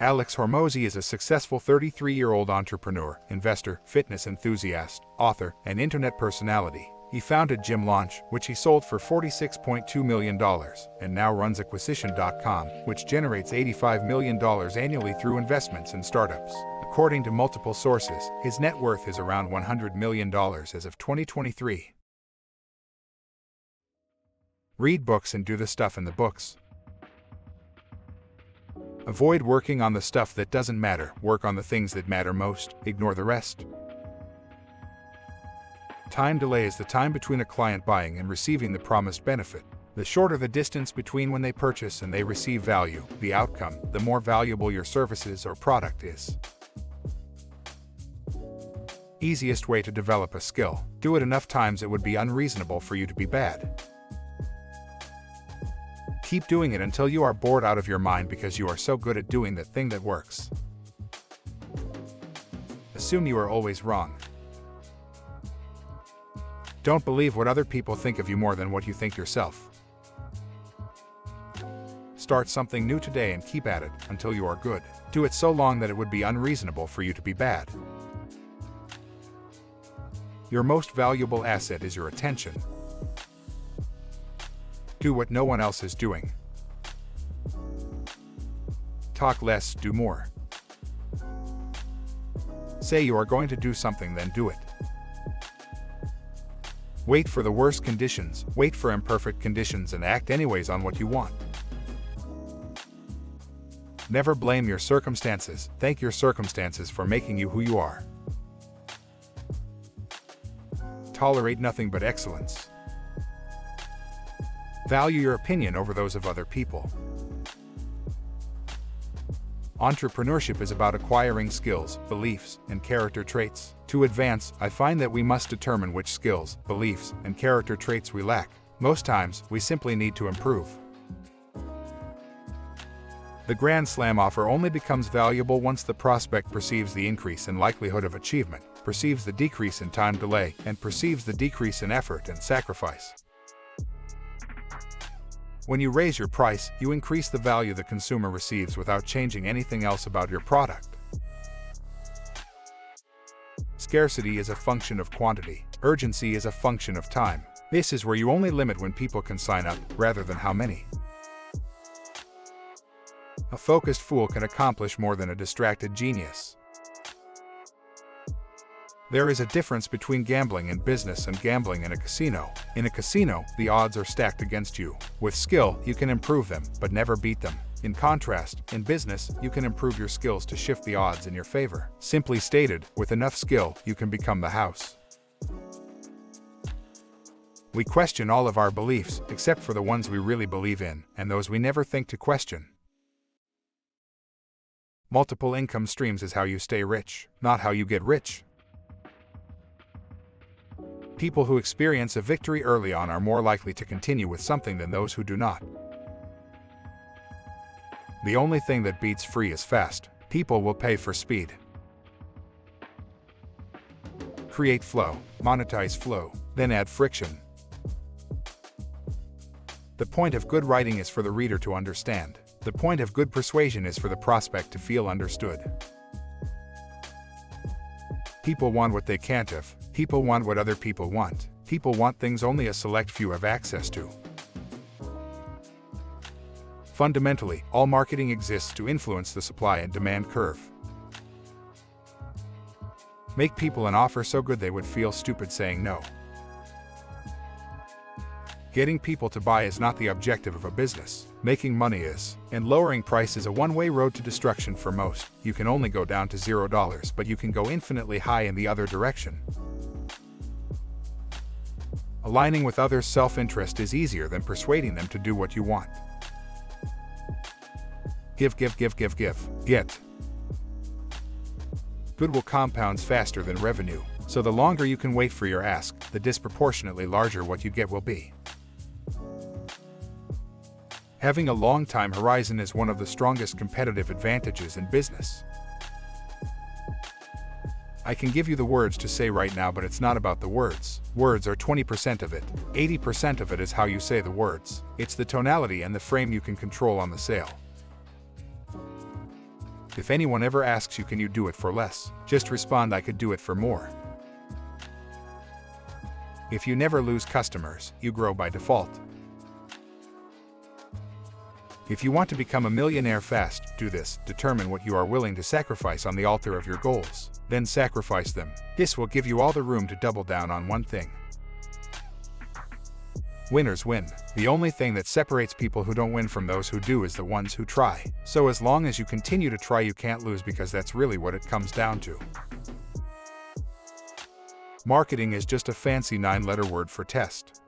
Alex Hormozi is a successful 33-year-old entrepreneur, investor, fitness enthusiast, author, and internet personality. He founded Gym Launch, which he sold for $46.2 million, and now runs Acquisition.com, which generates $85 million annually through investments in startups. According to multiple sources, his net worth is around $100 million as of 2023. Read books and do the stuff in the books. Avoid working on the stuff that doesn't matter. Work on the things that matter most. Ignore the rest. Time delay is the time between a client buying and receiving the promised benefit. The shorter the distance between when they purchase and they receive value, the outcome, the more valuable your services or product is. Easiest way to develop a skill. Do it enough times it would be unreasonable for you to be bad. Keep doing it until you are bored out of your mind because you are so good at doing that thing that works. Assume you are always wrong. Don't believe what other people think of you more than what you think yourself. Start something new today and keep at it until you are good. Do it so long that it would be unreasonable for you to be bad. Your most valuable asset is your attention. Do what no one else is doing. Talk less, do more. Say you are going to do something, then do it. Wait for the worst conditions, wait for imperfect conditions, and act anyways on what you want. Never blame your circumstances, thank your circumstances for making you who you are. Tolerate nothing but excellence. Value your opinion over those of other people. Entrepreneurship is about acquiring skills, beliefs, and character traits. To advance, I find that we must determine which skills, beliefs, and character traits we lack. Most times, we simply need to improve. The Grand Slam offer only becomes valuable once the prospect perceives the increase in likelihood of achievement, perceives the decrease in time delay, and perceives the decrease in effort and sacrifice. When you raise your price, you increase the value the consumer receives without changing anything else about your product. Scarcity is a function of quantity. Urgency is a function of time. This is where you only limit when people can sign up, rather than how many. A focused fool can accomplish more than a distracted genius. There is a difference between gambling in business and gambling in a casino. In a casino, the odds are stacked against you. With skill, you can improve them, but never beat them. In contrast, in business, you can improve your skills to shift the odds in your favor. Simply stated, with enough skill, you can become the house. We question all of our beliefs, except for the ones we really believe in, and those we never think to question. Multiple income streams is how you stay rich, not how you get rich. People who experience a victory early on are more likely to continue with something than those who do not. The only thing that beats free is fast. People will pay for speed. Create flow, monetize flow, then add friction. The point of good writing is for the reader to understand. The point of good persuasion is for the prospect to feel understood. People want what they can't have. People want what other people want. People want things only a select few have access to. Fundamentally, all marketing exists to influence the supply and demand curve. Make people an offer so good they would feel stupid saying no. Getting people to buy is not the objective of a business. Making money is. And lowering price is a one-way road to destruction for most. You can only go down to $0, but you can go infinitely high in the other direction. Aligning with others' self-interest is easier than persuading them to do what you want. Give. Get. Goodwill compounds faster than revenue, so the longer you can wait for your ask, the disproportionately larger what you get will be. Having a long time horizon is one of the strongest competitive advantages in business. I can give you the words to say right now, but it's not about the words. Words are 20% of it. 80% of it is how you say the words. It's the tonality and the frame you can control on the sale. If anyone ever asks you, can you do it for less, just respond, I could do it for more. If you never lose customers, you grow by default. If you want to become a millionaire fast, do this. Determine what you are willing to sacrifice on the altar of your goals. Then sacrifice them. This will give you all the room to double down on one thing. Winners win. The only thing that separates people who don't win from those who do is the ones who try. So as long as you continue to try, you can't lose, because that's really what it comes down to. Marketing is just a fancy 9-letter word for test.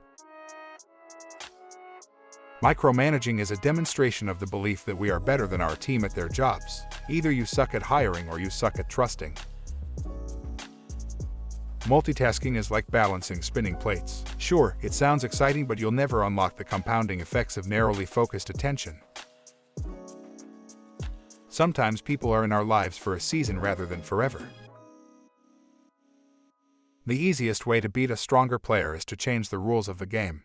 Micromanaging is a demonstration of the belief that we are better than our team at their jobs. Either you suck at hiring or you suck at trusting. Multitasking is like balancing spinning plates. Sure, it sounds exciting, but you'll never unlock the compounding effects of narrowly focused attention. Sometimes people are in our lives for a season rather than forever. The easiest way to beat a stronger player is to change the rules of the game.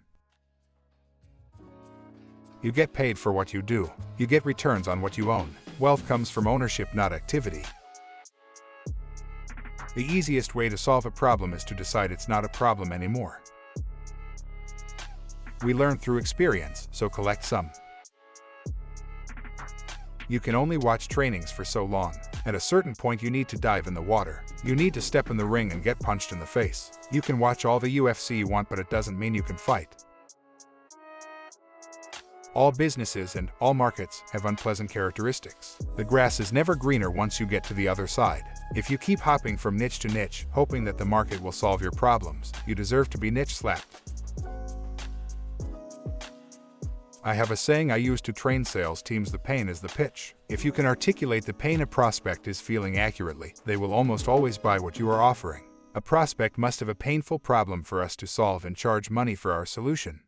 You get paid for what you do. You get returns on what you own. Wealth comes from ownership, not activity. The easiest way to solve a problem is to decide it's not a problem anymore. We learn through experience, so collect some. You can only watch trainings for so long. At a certain point, you need to dive in the water. You need to step in the ring and get punched in the face. You can watch all the UFC you want, but it doesn't mean you can fight. All businesses and all markets have unpleasant characteristics. The grass is never greener once you get to the other side. If you keep hopping from niche to niche, hoping that the market will solve your problems, you deserve to be niche slapped. I have a saying I use to train sales teams: the pain is the pitch. If you can articulate the pain a prospect is feeling accurately, they will almost always buy what you are offering. A prospect must have a painful problem for us to solve and charge money for our solution.